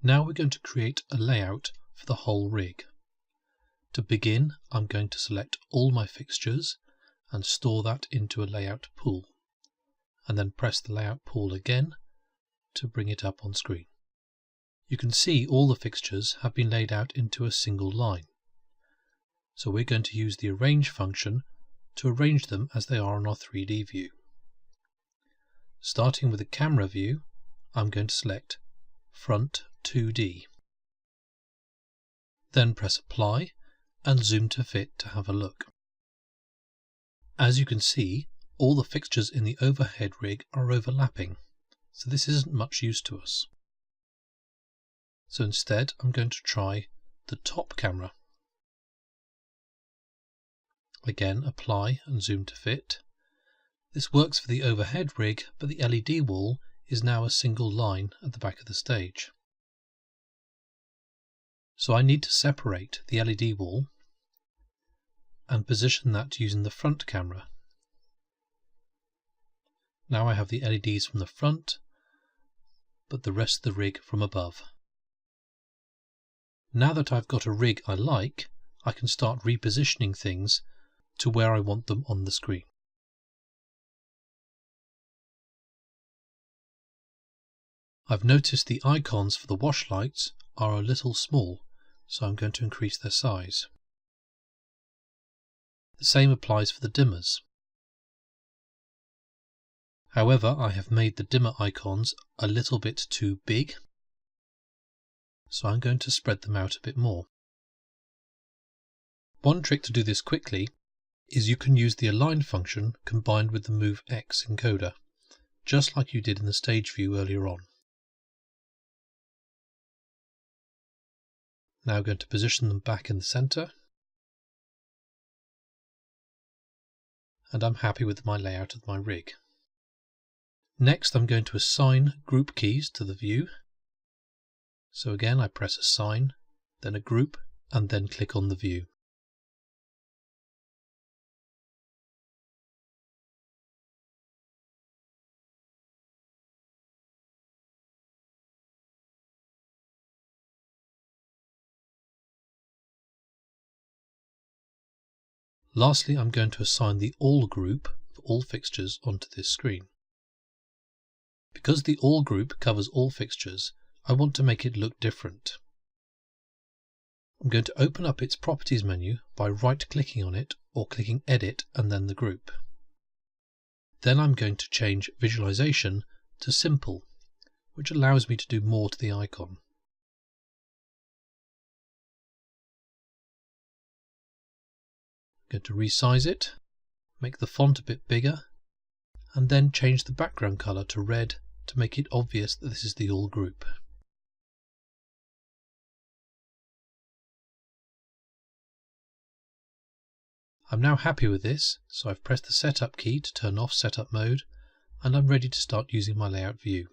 Now we're going to create a layout for the whole rig. To begin, I'm going to select all my fixtures and store that into a layout pool, and then press the layout pool again to bring it up on screen. You can see all the fixtures have been laid out into a single line. So we're going to use the arrange function to arrange them as they are on our 3D view. Starting with the camera view, I'm going to select Front 2D. Then press Apply and zoom to fit to have a look. As you can see, all the fixtures in the overhead rig are overlapping, so this isn't much use to us. So instead I'm going to try the top camera. Again, apply and zoom to fit. This works for the overhead rig, but the LED wall is now a single line at the back of the stage. So I need to separate the LED wall and position that using the front camera. Now I have the LEDs from the front, but the rest of the rig from above. Now that I've got a rig I like, I can start repositioning things to where I want them on the screen. I've noticed the icons for the wash lights are a little small, so I'm going to increase their size. The same applies for the dimmers. However, I have made the dimmer icons a little bit too big, so I'm going to spread them out a bit more. One trick to do this quickly is you can use the align function combined with the move X encoder, just like you did in the stage view earlier on. Now I'm going to position them back in the center, and I'm happy with my layout of my rig. Next I'm going to assign group keys to the view. So again I press assign, then a group, and then click on the view. Lastly, I'm going to assign the All group for all fixtures onto this screen. Because the All group covers all fixtures, I want to make it look different. I'm going to open up its Properties menu by right-clicking on it or clicking Edit and then the group. Then I'm going to change Visualization to Simple, which allows me to do more to the icon. I'm going to resize it, make the font a bit bigger, and then change the background color to red to make it obvious that this is the All group. I'm now happy with this, so I've pressed the Setup key to turn off Setup mode, and I'm ready to start using my layout view.